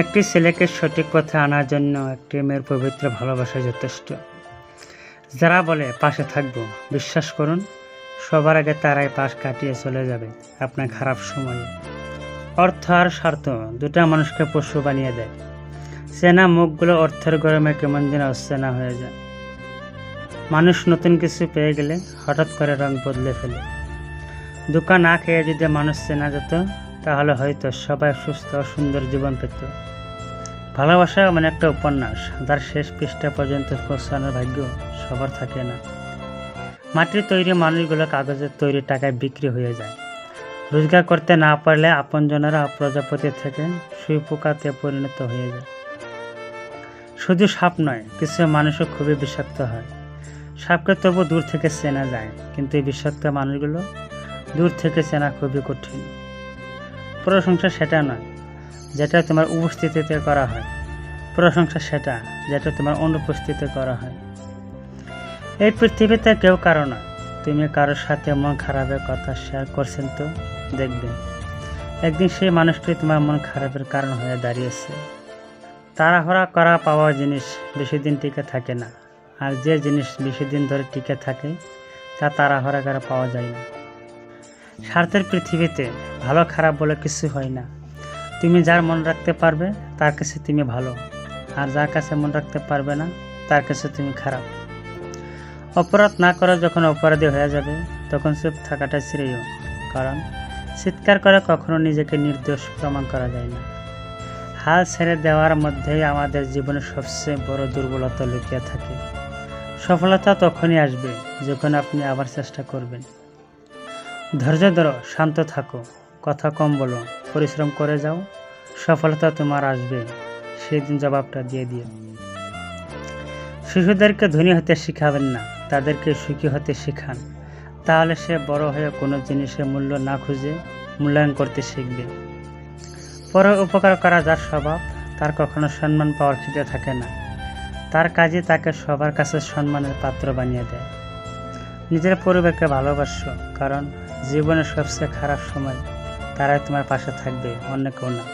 একটি ছেলেকে সঠিক পথে আনার জন্য একটি মেয়ের পবিত্র ভালোবাসা যথেষ্ট। যারা বলে পাশে থাকবো, বিশ্বাস করুন সবার আগে তারাই পাশ কাটিয়ে চলে যাবে আপনার খারাপ সময়ে। অর্থ আর স্বার্থ দুটা মানুষকে পশু বানিয়ে দেয়। চেনা মুখগুলো অর্থের গরমে কেমন যেন অচেনা হয়ে যায়। মানুষ নতুন কিছু পেয়ে গেলে হঠাৎ করে রং বদলে ফেলে। দোকান না খেয়ে যদি মানুষ চেনা যেত তাহলে হয়তো সবাই সুস্থ ও সুন্দর জীবন পেত। ভালোবাসা মানে একটা উপন্যাস, যার শেষ পৃষ্ঠা পর্যন্ত পৌঁছানোর ভাগ্য সবার থাকে না। মাটির তৈরি মানুষগুলো কাগজের তৈরি টাকায় বিক্রি হয়ে যায়। রোজগার করতে না পারলে আপনজনেরা প্রজাপতি থেকে শুঁইপোকাতে পরিণত হয়ে যায়। শুধু সাপ নয়, কিছু মানুষও খুবই বিষাক্ত হয়। সাপকে তবু দূর থেকে চেনা যায়, কিন্তু এই বিষাক্ত মানুষগুলো দূর থেকে চেনা খুবই কঠিন। প্রশংসা সেটা নয় যেটা তোমার উপস্থিতিতে করা হয়, প্রশংসা সেটা যেটা তোমার অনুপস্থিতিতে করা হয়। এই পৃথিবীতে কেউ কারো নয়। তুমি কারোর সাথে মন খারাপের কথা শেয়ার করছেন তো দেখবে একদিন সেই মানুষটি তোমার মন খারাপের কারণ হয়ে দাঁড়িয়েছে। তাড়াহুড়া করা পাওয়া জিনিস বেশি দিন টিকে থাকে না, আর যে জিনিস বেশি দিন ধরে টিকে থাকে তা তাড়াহুড়া করে পাওয়া যায় না। স্বার্থের পৃথিবীতে ভালো খারাপ বলে কিছু হয় না। তুমি যার মন রাখতে পারবে তার কাছে তুমি ভালো, আর যার কাছে মন রাখতে পারবে না তার কাছে তুমি খারাপ। অপরাধ না করে যখন অপরাধী হয়ে যাবে তখন চুপ থাকাটা শ্রেয়, কারণ চিৎকার করে কখনো নিজেকে নির্দোষ প্রমাণ করা যায় না। হাল ছেড়ে দেওয়ার মধ্যেই আমাদের জীবনের সবচেয়ে বড় দুর্বলতা লুকিয়ে থাকে। সফলতা তখনই আসবে যখন আপনি আবার চেষ্টা করবেন। ধৈর্য ধরো, শান্ত থাকো, কথা কম বলো, পরিশ্রম করে যাও, সফলতা তোমার আসবে, সেই দিন জবাবটা দিয়ে দিও। শিশুদেরকে ধনী হতে শিখাবেন না, তাদেরকে সুখী হতে শিখান, তাহলে সে বড় হয়ে কোনো জিনিসের মূল্য না খুঁজে মূল্যায়ন করতে শিখবে। পরের উপকার করা যার স্বভাব, তার কখনো সম্মান পাওয়ার খিদে থাকে না। তার কাজে তাকে সবার কাছে সম্মানের পাত্র বানিয়ে দেয়। নিজের পরিবারকে ভালোবাসো, কারণ জীবনের সবচেয়ে খারাপ সময় তারাই তোমার পাশে থাকবে, অন্য কেউ না।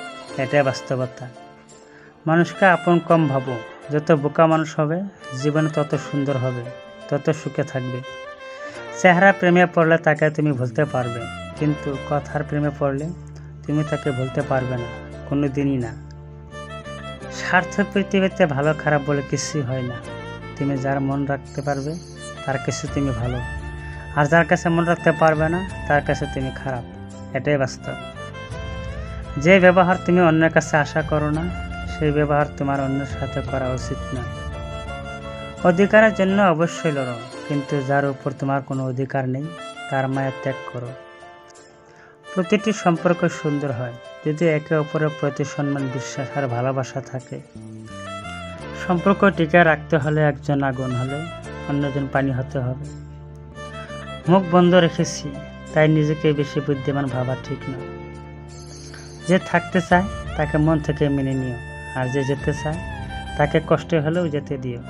এটাই বাস্তবতা। মানুষকে আপন কম ভাবো। যত বোকা মানুষ হবে জীবনে তত সুন্দর হবে, তত সুখে থাকবে। চেহারা প্রেমে পড়লে তাকে তুমি ভুলতে পারবে, কিন্তু কথার প্রেমে পড়লে তুমি তাকে ভুলতে পারবে না, কোনো দিনই না। স্বার্থ পৃথিবীতে ভালো খারাপ বলে কিছুই হয় না। তুমি যার মন রাখতে পারবে তার কাছে তুমি ভালো, আর যার কাছে মন রাখতে পারবে না তার কাছে তুমি খারাপ। এটাই বাস্তব। যে ব্যবহার তুমি অন্যের কাছে আশা করো না, সেই ব্যবহার তোমার অন্যের সাথে করা উচিত না। অধিকারের জন্য অবশ্যই লড়ো, কিন্তু যার উপর তোমার কোনো অধিকার নেই তার মায়া ত্যাগ করো। প্রতিটি সম্পর্ক সুন্দর হয় যদি একে অপরের প্রতি সম্মান, বিশ্বাস আর ভালোবাসা থাকে। সম্পর্ক টিকে রাখতে হলে একজন আগুন হলে অন্যজন পানি হতে হবে। মুখ বন্ধ রেখেছি তাই নিজেকে বেশি বুদ্ধিমান ভাবা ঠিক না। যে থাকতে চায় তাকে মন থেকে মেনে নিও, আর যে যেতে চায় তাকে কষ্টে হলেও যেতে দিও।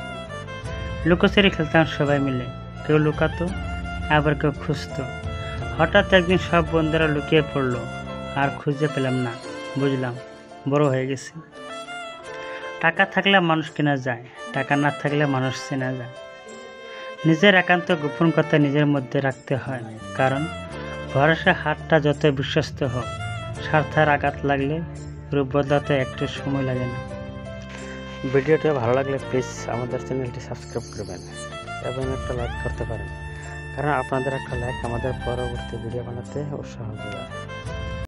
লুকোচুরি খেলতাম সবাই মিলে, কেউ লুকাতো আবার কেউ খুঁজতো। হঠাৎ একদিন সব বন্ধুরা লুকিয়ে পড়লো, আর খুঁজে পেলাম না। বুঝলাম বড় হয়ে গেছি। টাকা থাকলে মানুষ কেনা যায়, টাকা না থাকলে মানুষ চেনা যায়। নিজের একান্ত গোপন কথা নিজের মধ্যে রাখতে হয়, কারণ ভরসা হাতটা যত বিশ্বস্ত হোক, স্বার্থের আঘাত লাগলে রূপ বদলাতে একটু সময় লাগে না। ভিডিওটা ভালো লাগলে প্লিজ আমাদের চ্যানেলটি সাবস্ক্রাইব করবেন এবং একটা লাইক করতে পারেন, কারণ আপনাদের একটা লাইক আমাদের পরবর্তী ভিডিও বানাতে উৎসাহ দেয়।